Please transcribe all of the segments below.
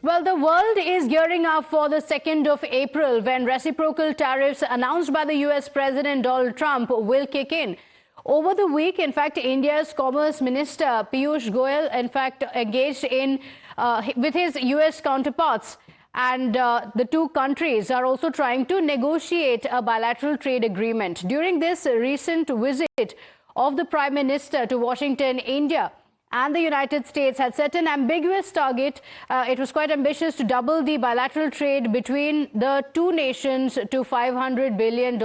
Well, the world is gearing up for the 2nd of April when reciprocal tariffs announced by the US President Donald Trump will kick in. Over the week, in fact, India's Commerce Minister Piyush Goyal, in fact, engaged in with his US counterparts. And the two countries are also trying to negotiate a bilateral trade agreement. During this recent visit of the Prime Minister to Washington, India and the United States had set an ambiguous target. It was quite ambitious to double the bilateral trade between the two nations to $500 billion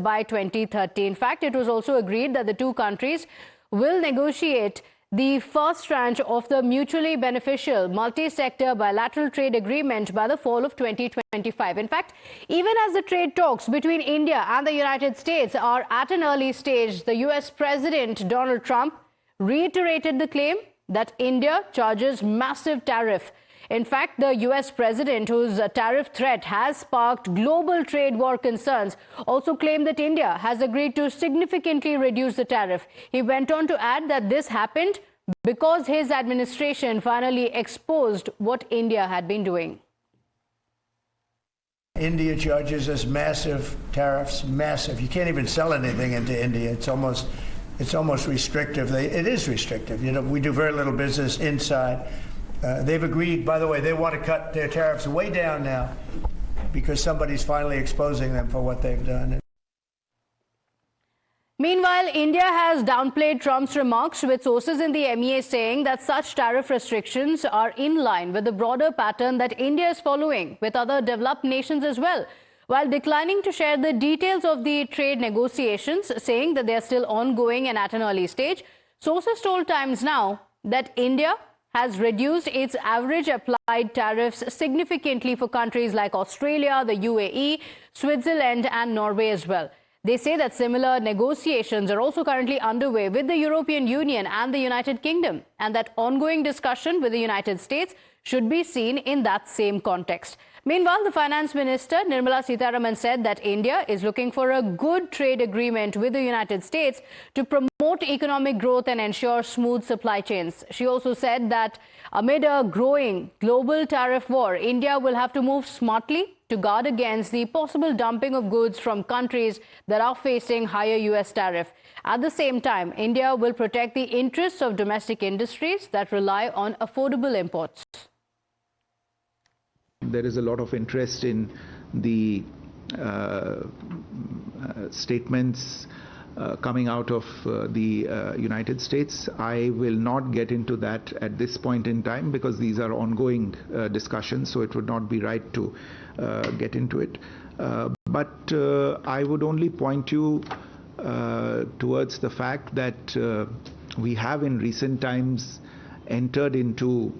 by 2030. In fact, it was also agreed that the two countries will negotiate the first tranche of the mutually beneficial multi-sector bilateral trade agreement by the fall of 2025. In fact, even as the trade talks between India and the United States are at an early stage, the US President Donald Trump reiterated the claim that India charges massive tariff. In fact, the US president, whose tariff threat has sparked global trade war concerns, also claimed that India has agreed to significantly reduce the tariff. He went on to add that this happened because his administration finally exposed what India had been doing. India charges us massive tariffs, massive. You can't even sell anything into India. It's almost restrictive. It is restrictive. You know, we do very little business inside. They've agreed, by the way, they want to cut their tariffs way down now because somebody's finally exposing them for what they've done. Meanwhile, India has downplayed Trump's remarks, with sources in the MEA saying that such tariff restrictions are in line with the broader pattern that India is following with other developed nations as well, while declining to share the details of the trade negotiations, saying that they are still ongoing and at an early stage. Sources told Times Now that India has reduced its average applied tariffs significantly for countries like Australia, the UAE, Switzerland and Norway as well. They say that similar negotiations are also currently underway with the European Union and the United Kingdom, and that ongoing discussion with the United States should be seen in that same context. Meanwhile, the Finance Minister Nirmala Sitharaman said that India is looking for a good trade agreement with the United States to promote economic growth and ensure smooth supply chains. She also said that amid a growing global tariff war, India will have to move smartly to guard against the possible dumping of goods from countries that are facing higher US tariff. At the same time, India will protect the interests of domestic industries that rely on affordable imports. There is a lot of interest in the statements coming out of the United States. I will not get into that at this point in time because these are ongoing discussions, so it would not be right to get into it. But I would only point you towards the fact that we have in recent times entered into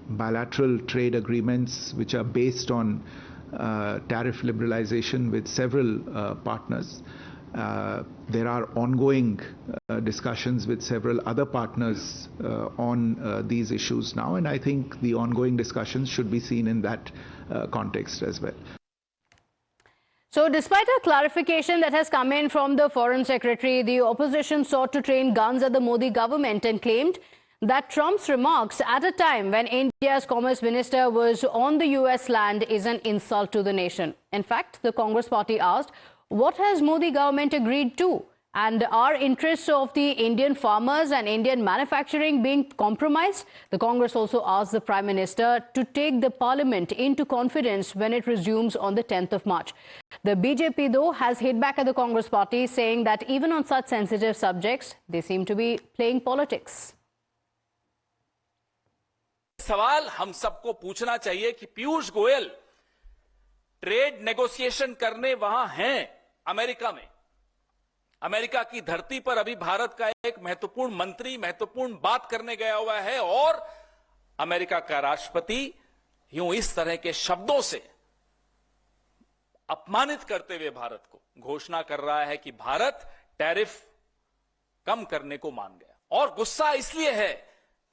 bilateral trade agreements which are based on tariff liberalization with several partners. There are ongoing discussions with several other partners on these issues now, and I think the ongoing discussions should be seen in that context as well. So despite a clarification that has come in from the Foreign Secretary, the opposition sought to train guns at the Modi government and claimed that Trump's remarks at a time when India's Commerce Minister was on the US land is an insult to the nation. In fact, the Congress party asked, what has Modi government agreed to? And are interests of the Indian farmers and Indian manufacturing being compromised? The Congress also asked the Prime Minister to take the Parliament into confidence when it resumes on the 10th of March. The BJP, though, has hit back at the Congress party, saying that even on such sensitive subjects, they seem to be playing politics. सवाल हम सबको पूछना चाहिए कि Piyush Goyal trade negotiation करने वहां हैं America में। अमेरिका की धरती पर अभी भारत का एक महत्वपूर्ण मंत्री महत्वपूर्ण बात करने गया हुआ है और अमेरिका का राष्ट्रपति यूं इस तरह के शब्दों से अपमानित करते हुए भारत को घोषणा कर रहा है कि भारत टैरिफ कम करने को मान गया। और गुस्सा इसलिए है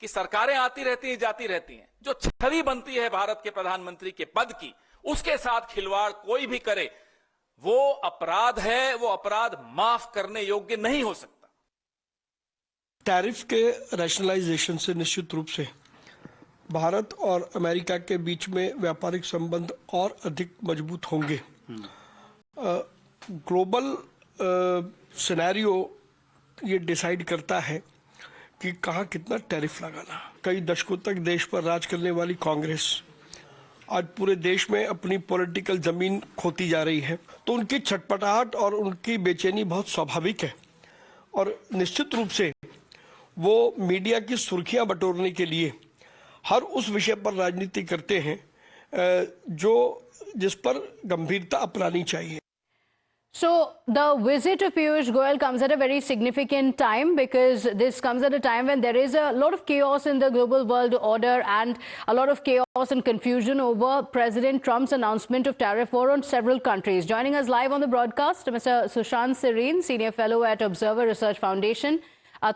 कि सरकारें आती रहती हैं, जाती रहती हैं। जो छवि बनती है भारत के प्रधानमंत्री के पद की, उसके साथ खिलवाड़ कोई भी करे, वो अपराध है, वो अपराध माफ करने योग्य नहीं हो सकता। टैरिफ के रैशनलाइजेशन से निश्चित रूप से भारत और अमेरिका के बीच में व्यापारिक संबंध और अधिक मजबूत होंगे। ग्लोबल सिनेरियो ये डिसाइड करता है कि कहाँ कितना टैरिफ लगाना। कई दशकों तक देश पर राज करने वाली कांग्रेस आज पूरे देश में अपनी पॉलिटिकल जमीन खोती जा रही है, तो उनकी छटपटाहट और उनकी बेचैनी बहुत स्वाभाविक है और निश्चित रूप से वो मीडिया की सुर्खियां बटोरने के लिए हर उस विषय पर राजनीति करते हैं जिस पर गंभीरता अपनानी चाहिए। So the visit of Piyush Goyal comes at a very significant time, because this comes at a time when there is a lot of chaos in the global world order and a lot of chaos and confusion over President Trump's announcement of tariff war on several countries. Joining us live on the broadcast, Mr. Sushant Serene, Senior Fellow at Observer Research Foundation.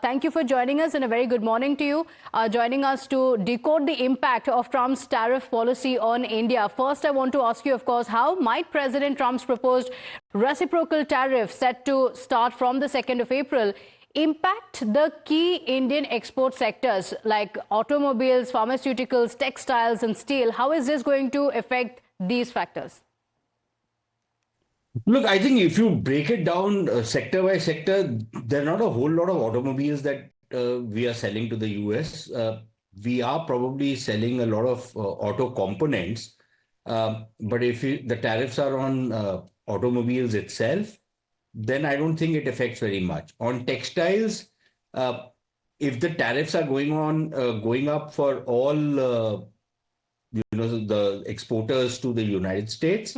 Thank you for joining us and a very good morning to you. Joining us to decode the impact of Trump's tariff policy on India. First, I want to ask you, of course, how might President Trump's proposed reciprocal tariff set to start from the 2nd of April impact the key Indian export sectors like automobiles, pharmaceuticals, textiles and steel? How is this going to affect these factors? Look, I think if you break it down sector by sector, there are not a whole lot of automobiles that we are selling to the US. We are probably selling a lot of auto components. But if the tariffs are on automobiles itself, then I don't think it affects very much. On textiles, if the tariffs are going up for all the exporters to the United States,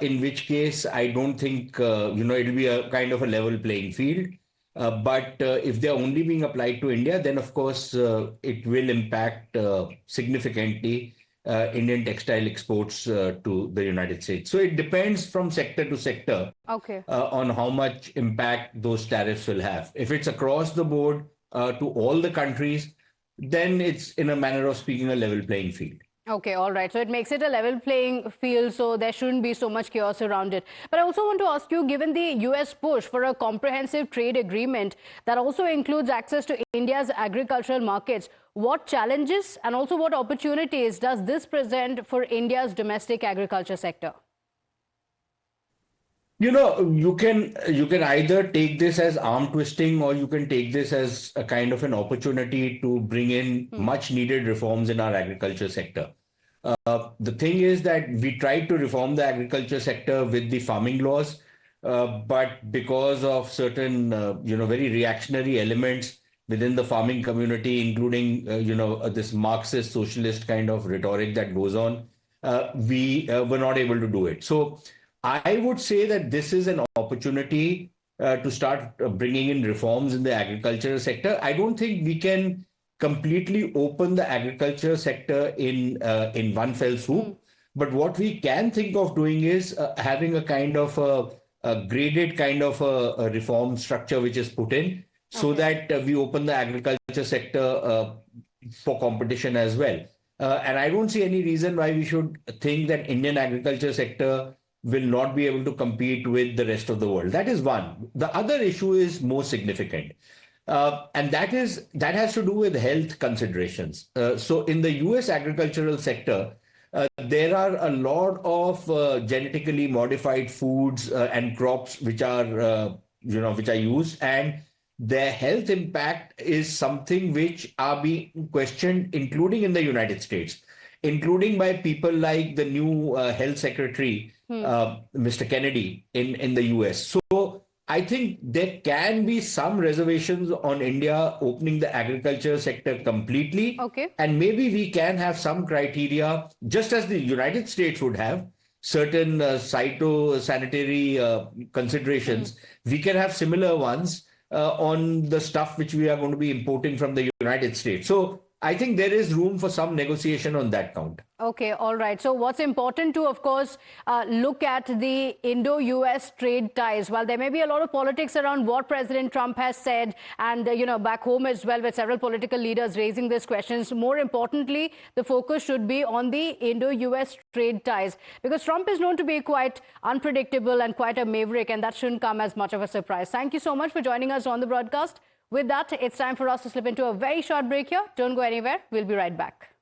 in which case I don't think it'll be a kind of a level playing field. But if they're only being applied to India, then of course it will impact significantly Indian textile exports to the United States. So it depends from sector to sector on how much impact those tariffs will have. If it's across the board to all the countries, then it's, in a manner of speaking, a level playing field. Okay, all right. So it makes it a level playing field, so there shouldn't be so much chaos around it. But I also want to ask you, given the US push for a comprehensive trade agreement that also includes access to India's agricultural markets, what challenges and also what opportunities does this present for India's domestic agriculture sector? You can either take this as arm twisting, or you can take this as a kind of an opportunity to bring in much needed reforms in our agriculture sector. The thing is that we tried to reform the agriculture sector with the farming laws, but because of certain very reactionary elements within the farming community, including this Marxist socialist kind of rhetoric that goes on, we were not able to do it. So I would say that this is an opportunity to start bringing in reforms in the agricultural sector. I don't think we can completely open the agriculture sector in one fell swoop. But what we can think of doing is having a kind of a graded kind of a reform structure which is put in, so that we open the agriculture sector for competition as well. And I don't see any reason why we should think that Indian agriculture sector will not be able to compete with the rest of the world. That is one. The other issue is more significant. And that has to do with health considerations. So in the US agricultural sector, there are a lot of genetically modified foods and crops which are used, and their health impact is something which are being questioned, including in the United States, including by people like the new health secretary, Mr. Kennedy in the US. So I think there can be some reservations on India opening the agriculture sector completely. And maybe we can have some criteria, just as the United States would have certain phytosanitary considerations. We can have similar ones on the stuff which we are going to be importing from the United States. So I think there is room for some negotiation on that count. Okay, all right. So what's important to, of course, look at the Indo-US trade ties. While there may be a lot of politics around what President Trump has said, and, back home as well, with several political leaders raising these questions, more importantly, the focus should be on the Indo-US trade ties, because Trump is known to be quite unpredictable and quite a maverick, and that shouldn't come as much of a surprise. Thank you so much for joining us on the broadcast. With that, it's time for us to slip into a very short break here. Don't go anywhere. We'll be right back.